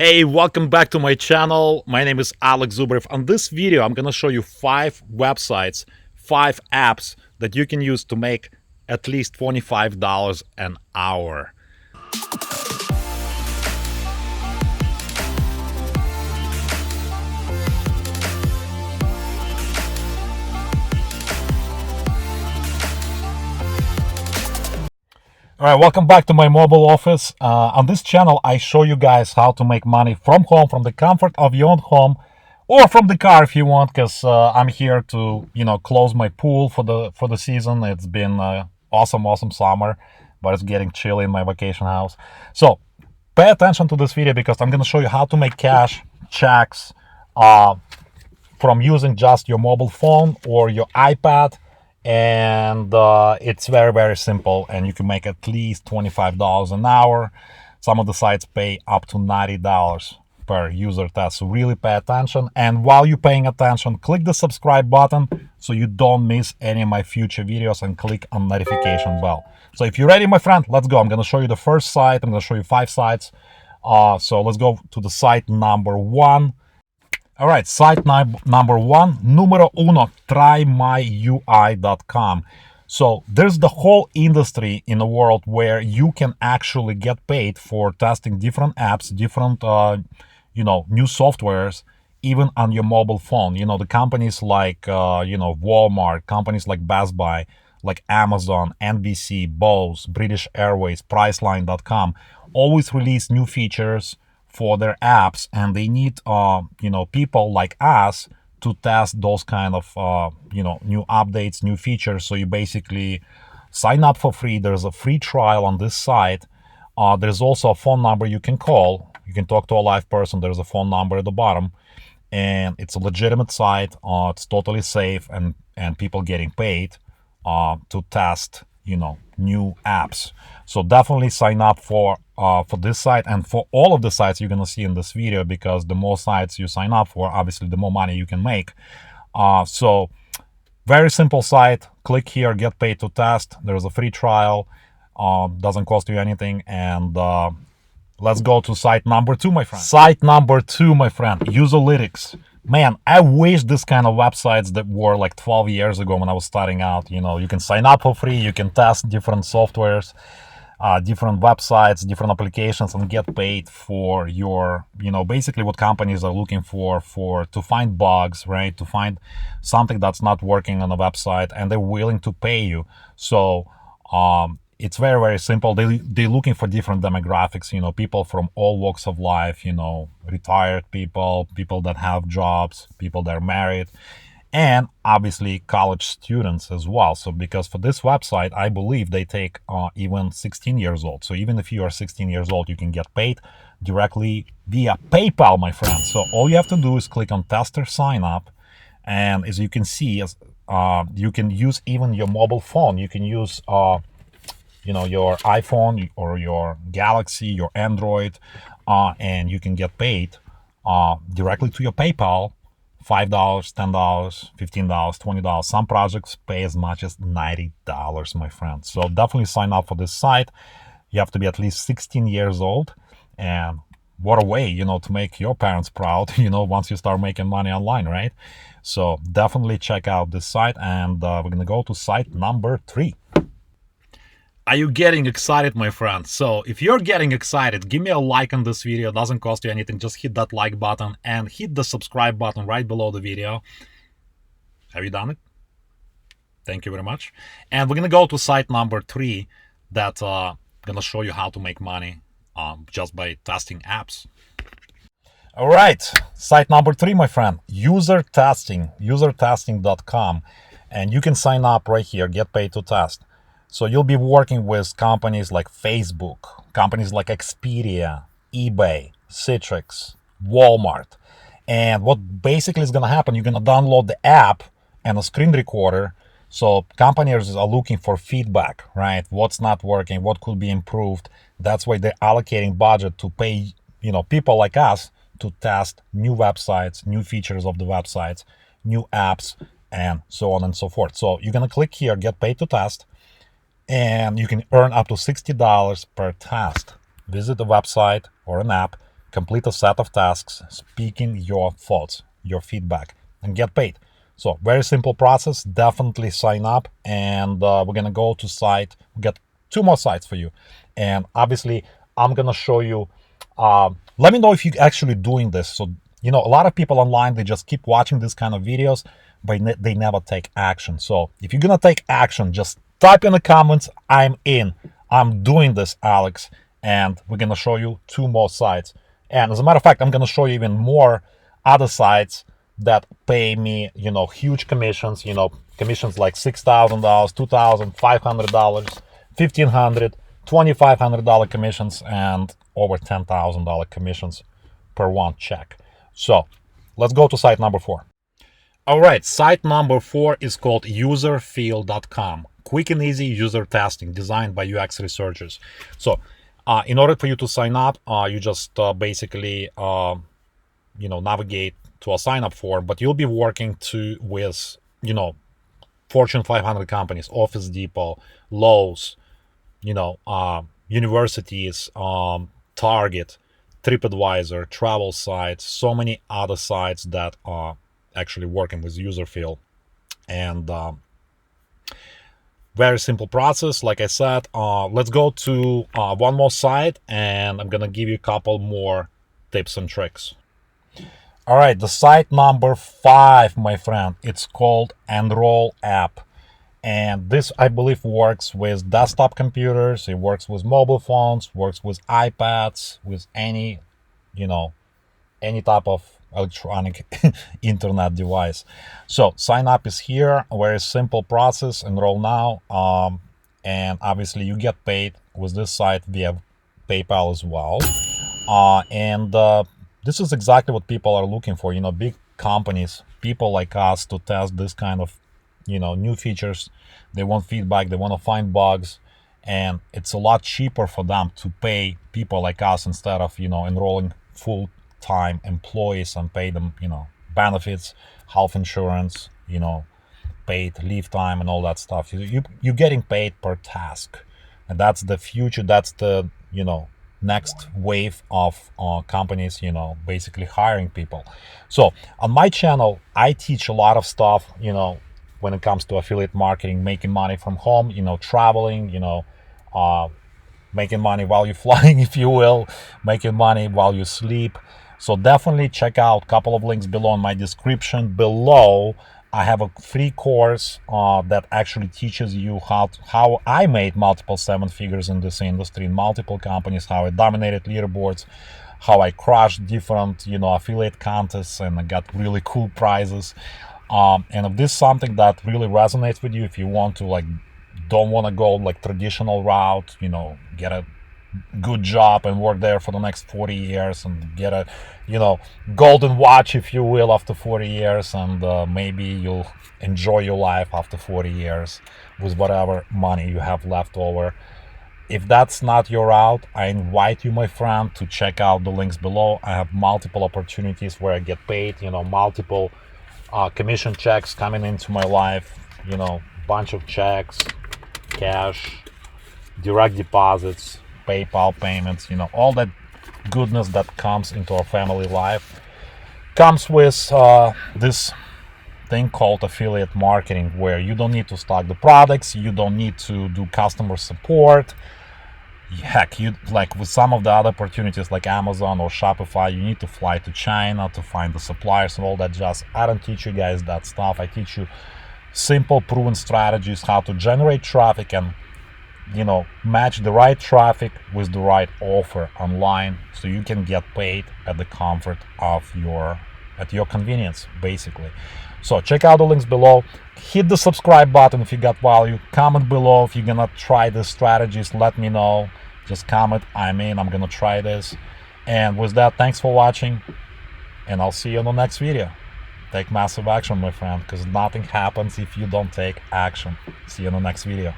Hey, welcome back to my channel. My name is Alex Zubrev. On this video, I'm gonna show you 5 websites, 5 apps that you can use to make at least $25 an hour. All right, welcome back to my mobile office. On this channel, I show you guys how to make money from home, from the comfort of your own home, or from the car if you want, because I'm here to, close my pool for the season. It's been awesome summer, but it's getting chilly in my vacation house. So pay attention to this video because I'm going to show you how to make cash checks from using just your mobile phone or your iPad. And it's very simple, and you can make at least $25 an hour. Some of the sites pay up to $90 per user test, so really pay attention. And while you're paying attention, click the subscribe button so you don't miss any of my future videos, and click on notification bell. So if you're ready, my friend, let's go. I'm going to show you the first site. I'm going to show you 5 sites. So let's go to the site number 1. All right, site number 1, numero uno, TryMyUI.com. So there's the whole industry in the world where you can actually get paid for testing different apps, different, new softwares, even on your mobile phone. The companies like, Walmart, companies like Best Buy, like Amazon, NBC, Bose, British Airways, Priceline.com, always release new features for their apps, and they need people like us to test those kind of new updates, new features. So you basically sign up for free. There's a free trial on this site. There's also a phone number you can call. You can talk to a live person. There's a phone number at the bottom, and it's a legitimate site. It's totally safe, and people getting paid to test new apps. So definitely sign up for this site and for all of the sites you're gonna see in this video, because the more sites you sign up for, obviously the more money you can make. So very simple site. Click here, get paid to test. There's a free trial, doesn't cost you anything. And let's go to site number 2, my friend. Site number 2, my friend, Lytx. Man, I wish this kind of websites that were like 12 years ago when I was starting out. You can sign up for free, you can test different softwares, different websites, different applications, and get paid for your, basically what companies are looking for to find bugs, right? To find something that's not working on a website, and they're willing to pay you. So it's very simple. They're looking for different demographics, people from all walks of life, retired people, people that have jobs, people that are married, and obviously college students as well. So because for this website, I believe they take even 16 years old. So even if you are 16 years old, you can get paid directly via PayPal, my friend. So all you have to do is click on tester sign up. And as you can see, you can use even your mobile phone. You can use your iPhone or your Galaxy, your Android, and you can get paid directly to your PayPal. $5, $10, $15, $20. Some projects pay as much as $90, my friend. So definitely sign up for this site. You have to be at least 16 years old. And what a way, to make your parents proud, once you start making money online, right? So definitely check out this site. And we're going to go to site number 3. Are you getting excited, my friend? So if you're getting excited, give me a like on this video. It doesn't cost you anything. Just hit that like button and hit the subscribe button right below the video. Have you done it? Thank you very much. And we're going to go to site number 3 that's going to show you how to make money just by testing apps. All right, site number 3, my friend, user testing, usertesting.com. And you can sign up right here, get paid to test. So you'll be working with companies like Facebook, companies like Expedia, eBay, Citrix, Walmart. And what basically is going to happen, you're going to download the app and a screen recorder. So companies are looking for feedback, right? What's not working, what could be improved. That's why they're allocating budget to pay, people like us to test new websites, new features of the websites, new apps, and so on and so forth. So you're going to click here, get paid to test. And you can earn up to $60 per test. Visit the website or an app, complete a set of tasks, speaking your thoughts, your feedback, and get paid. So very simple process. Definitely sign up, and we're gonna go to site. We got 2 more sites for you, and obviously I'm gonna show you. Let me know if you're actually doing this. So a lot of people online, they just keep watching this kind of videos, but they never take action. So if you're gonna take action, just type in the comments, I'm in. I'm doing this, Alex, and we're gonna show you 2 more sites. And as a matter of fact, I'm gonna show you even more other sites that pay me, huge commissions, commissions like $6,000, $2,000, $500, $1,500, $2,500 commissions, and over $10,000 commissions per one check. So let's go to site number 4. All right, site number 4 is called UserFeel.com. Quick and easy user testing designed by UX researchers. So in order for you to sign up, you just basically navigate to a sign up form, but you'll be working with Fortune 500 companies, Office Depot, Lowe's, universities, Target, TripAdvisor, travel sites, so many other sites that are actually working with UserFeel. And very simple process. Like I said, let's go to one more site, and I'm gonna give you a couple more tips and tricks. All right, the site number 5, my friend, it's called AndRoll app. And this, I believe, works with desktop computers, it works with mobile phones, works with iPads, with any type of electronic internet device. So sign up is here, a very simple process, enroll now. And obviously you get paid with this site via PayPal as well. And this is exactly what people are looking for, big companies, people like us, to test this kind of, new features. They want feedback, they want to find bugs, and it's a lot cheaper for them to pay people like us instead of, enrolling full-time employees and pay them, benefits, health insurance, paid leave time and all that stuff. You're getting paid per task, and that's the future. That's the, next wave of companies, basically hiring people. So on my channel, I teach a lot of stuff, when it comes to affiliate marketing, making money from home, traveling, making money while you're flying, if you will, making money while you sleep. So definitely check out a couple of links below in my description. Below, I have a free course that actually teaches you how I made multiple 7 figures in this industry, in multiple companies, how I dominated leaderboards, how I crushed different, affiliate contests, and I got really cool prizes. And if this is something that really resonates with you, if you want to don't want to go traditional route, get a good job and work there for the next 40 years and get a golden watch, if you will, after 40 years, and maybe you'll enjoy your life after 40 years with whatever money you have left over. If that's not your route, I invite you, my friend, to check out the links below. I have multiple opportunities where I get paid, multiple commission checks coming into my life, bunch of checks, cash, direct deposits, PayPal payments, all that goodness that comes into our family life comes with this thing called affiliate marketing, where you don't need to stock the products, you don't need to do customer support. Heck, you with some of the other opportunities like Amazon or Shopify, you need to fly to China to find the suppliers and all that jazz. I don't teach you guys that stuff. I teach you simple, proven strategies, how to generate traffic and match the right traffic with the right offer online, so you can get paid at the comfort of your convenience, basically. So check out the links below, hit the subscribe button if you got value, comment below if you're gonna try the strategies, let me know. Just comment, I'm gonna try this. And with that, thanks for watching, and I'll see you in the next video. Take massive action, my friend, because nothing happens if you don't take action. See you in the next video.